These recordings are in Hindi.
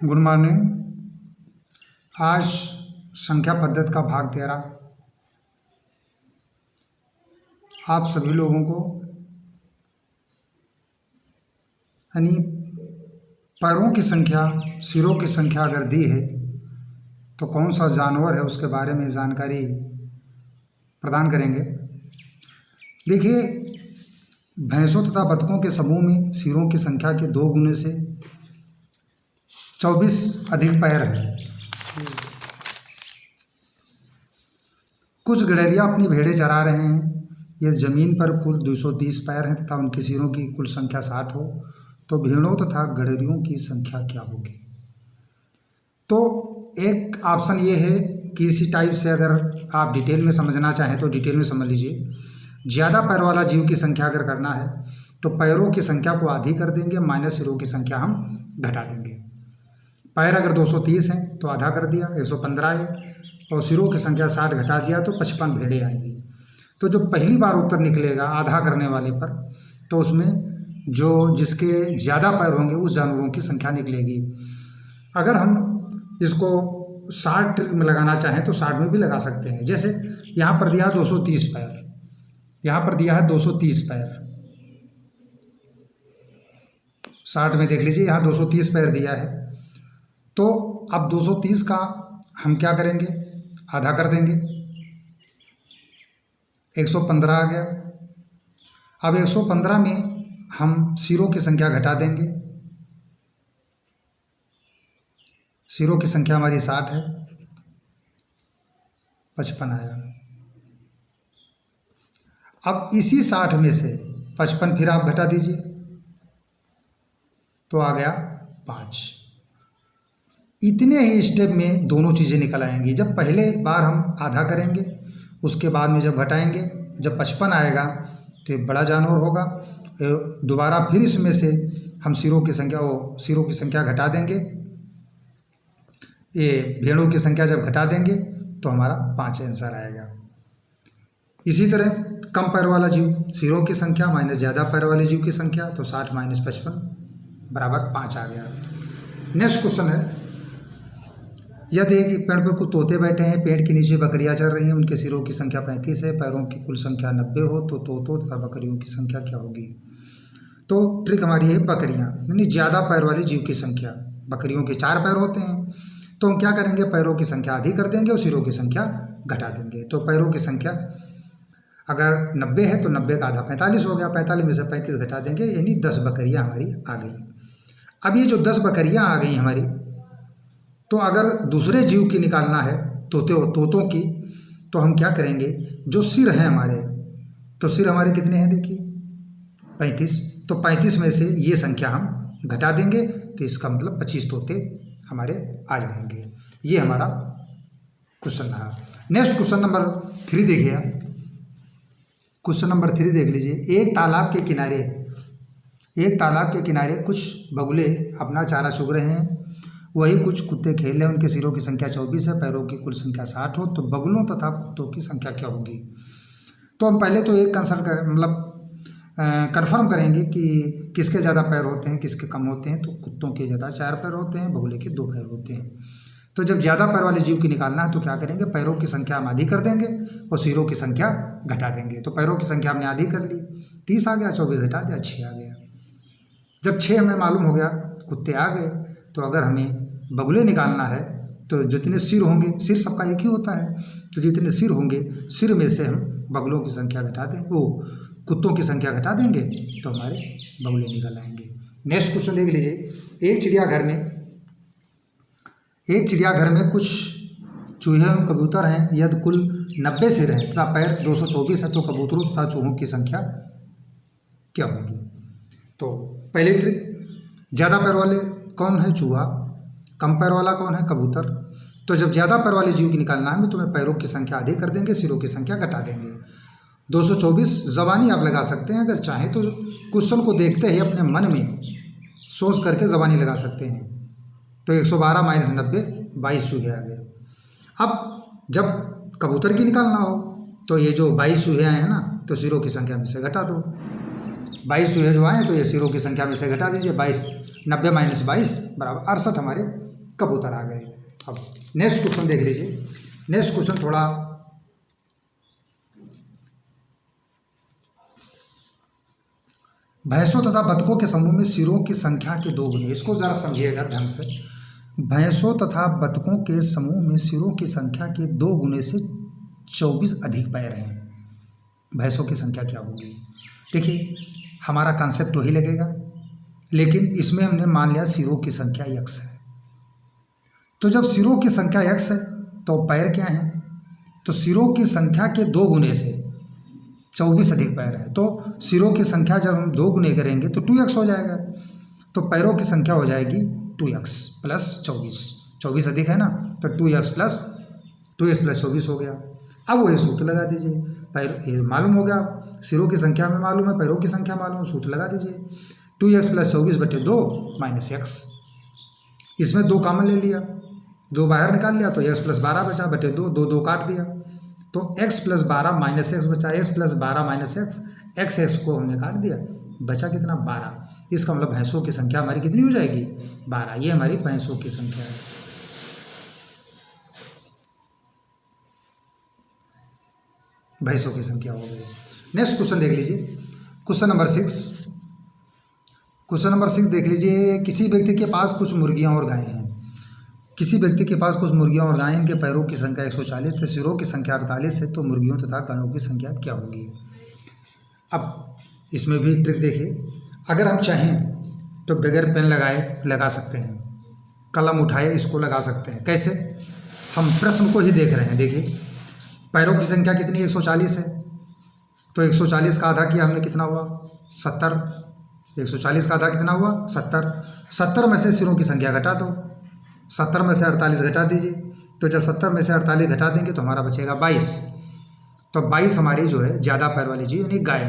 Good morning. आज संख्या पद्धति का भाग 13 आप सभी लोगों को यानी पैरों की संख्या, सिरों की संख्या अगर दी है तो कौन सा जानवर है उसके बारे में जानकारी प्रदान करेंगे। देखिए, भैंसों तथा बतखों के समूह में सिरों की संख्या के 2 गुने से 24 अधिक पैर है। कुछ गड़ेरिया अपनी भेड़ें चरा रहे हैं। ये ज़मीन पर कुल 230 पैर हैं तथा उनकी सिरों की कुल संख्या 60 हो तो भेड़ों तथा गड़ेरियों की संख्या क्या होगी। तो एक ऑप्शन ये है कि इसी टाइप से अगर आप डिटेल में समझना चाहें तो डिटेल में समझ लीजिए। ज़्यादा पैर वाला जीव की संख्या अगर करना है तो पैरों की संख्या को आधी कर देंगे, माइनस सिरों की संख्या हम घटा देंगे। पैर अगर 230 हैं तो आधा कर दिया 115 है, और सिरों की संख्या 60 घटा दिया तो 55 भेड़ें आएंगी। तो जो पहली बार उत्तर निकलेगा आधा करने वाले पर, तो उसमें जो जिसके ज़्यादा पैर होंगे उस जानवरों की संख्या निकलेगी। अगर हम इसको 60 में लगाना चाहें तो 60 में भी लगा सकते हैं। जैसे यहाँ पर दिया है 230 पैर, यहाँ पर दिया है 230 पैर, 60 में देख लीजिए यहाँ 230 पैर दिया है। तो अब 230 का हम क्या करेंगे, आधा कर देंगे, 115 आ गया। अब 115 में हम सिरों की संख्या घटा देंगे। सिरों की संख्या हमारी 60 है, 55 आया। अब इसी 60 में से 55 फिर आप घटा दीजिए तो आ गया 5। इतने ही स्टेप में दोनों चीज़ें निकल आएंगी। जब पहले बार हम आधा करेंगे, उसके बाद में जब घटाएंगे, जब 55 आएगा तो ये बड़ा जानवर होगा। दोबारा फिर इसमें से हम सिरों की संख्या घटा देंगे। ये भेड़ों की संख्या जब घटा देंगे तो हमारा 5 आंसर आएगा। इसी तरह कम पैर वाला जीव, सिरों की संख्या माइनस ज़्यादा पैर वाले जीव की संख्या, तो 60 माइनस 55 बराबर 5 आ गया। नेक्स्ट क्वेश्चन है, यदि एक पेड़ पर कुछ तोते बैठे हैं, पेड़ के नीचे बकरियां चल रही हैं, उनके सिरों की संख्या 35 है, पैरों की कुल संख्या 90 हो तो तोतों तथा बकरियों की संख्या क्या होगी। तो ट्रिक हमारी है बकरियां, यानी ज़्यादा पैर वाले जीव की संख्या। बकरियों के 4 पैर होते हैं तो हम क्या करेंगे, पैरों की संख्या आधी कर देंगे और सिरों की संख्या घटा देंगे। तो पैरों की संख्या अगर 90 है तो 90 का आधा 45 हो गया, 45 में से 35 घटा देंगे, यानी 10 बकरियाँ हमारी आ गई। अब ये जो 10 बकरियाँ आ गई हमारी, तो अगर दूसरे जीव की निकालना है तोतों की, तो हम क्या करेंगे, जो सिर हैं हमारे, तो सिर हमारे कितने हैं देखिए 35, तो 35 में से ये संख्या हम घटा देंगे तो इसका मतलब 25 तोते हमारे आ जाएंगे। ये हमारा क्वेश्चन रहा। नेक्स्ट क्वेश्चन नंबर 3 देखिए। क्वेश्चन नंबर 3 देख लीजिए। एक तालाब के किनारे कुछ बगुले अपना चारा चुग रहे हैं, वही कुछ कुत्ते खेल रहे हैं, उनके सिरों की संख्या 24 है, पैरों की कुल संख्या 60 हो तो बगुलों तथा कुत्तों की संख्या क्या होगी। तो हम पहले तो एक कन्फर्म करेंगे कि किसके ज़्यादा पैर होते हैं, किसके कम होते हैं। तो कुत्तों के ज़्यादा 4 पैर होते हैं, बगुले के 2 पैर होते हैं। तो जब ज़्यादा पैर वाले जीव की निकालना है तो क्या करेंगे, पैरों की संख्या हम आधी कर देंगे और सिरों की संख्या घटा देंगे। तो पैरों की संख्या हमने आधी कर ली, 30 आ गया, 24 घटा दिया, 6 आ गया। जब 6 हमें मालूम हो गया, कुत्ते आ गए, तो अगर हमें बगुले निकालना है तो जितने सिर होंगे, सिर सबका एक ही होता है, तो जितने सिर होंगे, सिर में से हम बगुलों की संख्या घटा दें, कुत्तों की संख्या घटा देंगे तो हमारे बगुले निकल आएंगे। नेक्स्ट क्वेश्चन देख लीजिए। एक चिड़ियाघर में कुछ चूहे और कबूतर हैं, यदि कुल 90 सिर हैं तथा पैर 224 है तो कबूतरों तथा चूहों की संख्या क्या होगी। तो पहले ट्रिक, ज़्यादा पैर वाले कौन है, चूहा, कम पैर वाला कौन है, कबूतर। तो जब ज़्यादा पैर वाले जीव की निकालना है तो मैं पैरों की संख्या आधी कर देंगे, सिरों की संख्या घटा देंगे। 224 ज़बानी आप लगा सकते हैं, अगर चाहें तो क्वेश्चन को देखते ही अपने मन में सोच करके ज़बानी लगा सकते हैं। तो 112 माइनस 90 22 चूहे आ गए। अब जब कबूतर की निकालना हो तो ये जो 22 चूहे आए हैं ना, तो सिरों की संख्या में से घटा दो। 22 चूहे जो आए तो ये सिरों की संख्या में से घटा दीजिए। 90 माइनस 22 बराबर 68 हमारे कबूतर आ गए। अब नेक्स्ट क्वेश्चन देख लीजिए। नेक्स्ट क्वेश्चन थोड़ा भैंसों तथा बतखों के समूह में सिरों की संख्या के 2 गुने, इसको जरा समझिएगा ढंग से। भैंसों तथा बतखों के समूह में सिरों की संख्या के 2 गुने से 24 अधिक पैर हैं। भैंसों की संख्या क्या होगी? देखिए हमारा कॉन्सेप्ट वही लगेगा, लेकिन इसमें हमने मान लिया सिरों की संख्या x है। तो जब सिरों की संख्या x है तो पैर क्या हैं? तो सिरों की संख्या के 2 गुने से 24 अधिक पैर है। तो सिरों की संख्या जब हम 2 गुने करेंगे तो 2x हो जाएगा। तो पैरों की संख्या हो जाएगी 2x प्लस 24। 24 अधिक है ना, तो 2x प्लस 24 हो गया। अब वही सूत्र लगा दीजिए। पैर मालूम हो गया, सिरों की संख्या में मालूम है, पैरों की संख्या मालूम है, सूत्र लगा दीजिए। 2x plus 24/2 minus x। इसमें 2 कॉमन ले लिया, 2 बाहर निकाल लिया तो x प्लस 12 बचा, बटे 2, 2 काट दिया तो x प्लस 12 माइनस x बचा। x प्लस 12 माइनस x को हमने काट दिया, बचा कितना? 12। इसका मतलब भैंसों की संख्या हमारी कितनी हो जाएगी? 12। ये हमारी भैंसों की संख्या है। भैंसों की संख्या हो गई। नेक्स्ट क्वेश्चन देख लीजिए, क्वेश्चन नंबर 6। क्वेश्चन नंबर 6 देख लीजिए। किसी व्यक्ति के पास कुछ मुर्गियां और गायें हैं। किसी व्यक्ति के पास कुछ मुर्गियां और गायें, इनके पैरों की संख्या 140 है, सिरों की संख्या 48 है, तो मुर्गियों तथा गायों की संख्या क्या होगी? अब इसमें भी ट्रिक देखिए। अगर हम चाहें तो बगैर पेन लगाए लगा सकते हैं, कलम उठाए इसको लगा सकते हैं। कैसे? हम प्रश्न को ही देख रहे हैं। देखिए पैरों की संख्या कितनी? 140 है। तो 140 का आधा किया हमने, कितना हुआ? 70। 140 का आधा कितना हुआ? 70। 70 में से सिरों की संख्या घटा दो, 70 में से 48 घटा दीजिए। तो जब 70 में से 48 घटा देंगे तो हमारा बचेगा 22। तो 22 हमारी जो है ज़्यादा पैर वाली चीज़ यानी गाय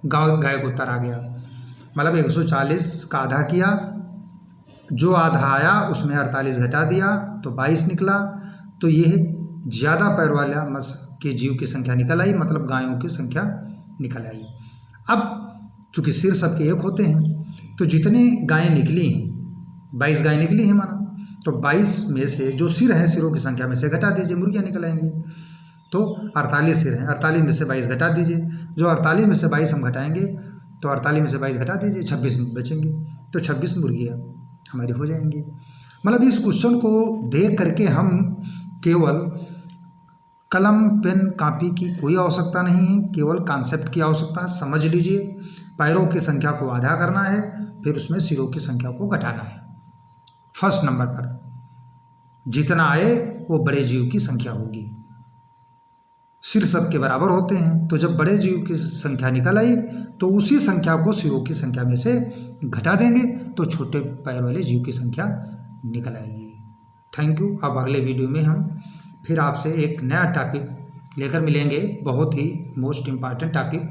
का उत्तर आ गया। मतलब 140 का आधा किया, जो आधा आया उसमें 48 घटा दिया तो 22 निकला। तो ये ज़्यादा पैर वाला के जीव की संख्या निकल आई, मतलब गायों की संख्या निकल आई। अब चूँकि सिर सबके एक होते हैं तो जितनी गायें निकली हैं, 22 गायें निकली हैं माना, तो 22 में से जो सिर हैं सिरों की संख्या में से घटा दीजिए, मुर्गियाँ निकल आएंगी। तो 48 सिर हैं, 48 में से 22 घटा दीजिए। जो 48 में से 22 हम घटाएंगे तो 48 में से 22 घटा दीजिए, 26 बचेंगे। तो 26 मुर्गियाँ हमारी हो जाएंगी। मतलब इस क्वेश्चन को देख करके हम केवल कलम पेन कापी की कोई आवश्यकता नहीं है, केवल कॉन्सेप्ट की आवश्यकता है। समझ लीजिए, पैरों की संख्या को आधा करना है, फिर उसमें सिरों की संख्या को घटाना है। फर्स्ट नंबर पर जितना आए वो बड़े जीव की संख्या होगी। सिर सबके बराबर होते हैं, तो जब बड़े जीव की संख्या निकल आई तो उसी संख्या को सिरों की संख्या में से घटा देंगे तो छोटे पैर वाले जीव की संख्या निकल आएगी। Thank you. अब अगले वीडियो में हम फिर आपसे एक नया टॉपिक लेकर मिलेंगे, बहुत ही मोस्ट इम्पॉर्टेंट टॉपिक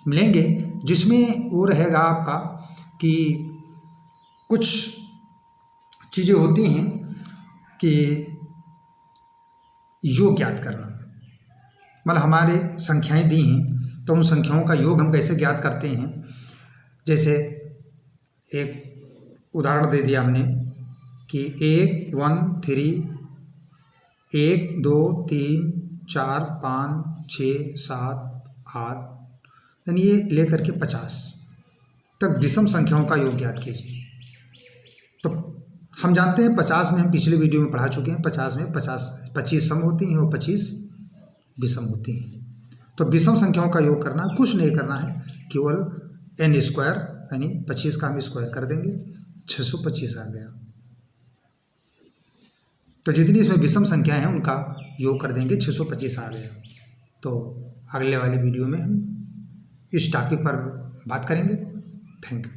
मिलेंगे, जिसमें वो रहेगा आपका कि कुछ चीज़ें होती हैं कि योग ज्ञात करना। मतलब हमारे संख्याएं दी हैं तो उन संख्याओं का योग हम कैसे ज्ञात करते हैं। जैसे एक उदाहरण दे दिया हमने कि 1 1 3 1 2 3 4 5 6 7 8 यानी ये लेकर के 50 तक विषम संख्याओं का योग ज्ञात कीजिए। तो हम जानते हैं 50 में हम पिछले वीडियो में पढ़ा चुके हैं, 50 में 25 सम होती हैं और 25 विषम होती हैं। तो विषम संख्याओं का योग करना कुछ नहीं करना है, केवल n स्क्वायर यानी 25 का हम स्क्वायर कर देंगे, 625 आ गया। तो जितनी इसमें विषम संख्याएं हैं उनका योग कर देंगे, 625 आ गया। तो अगले वाले वीडियो में हम इस टॉपिक पर बात करेंगे। Thank you.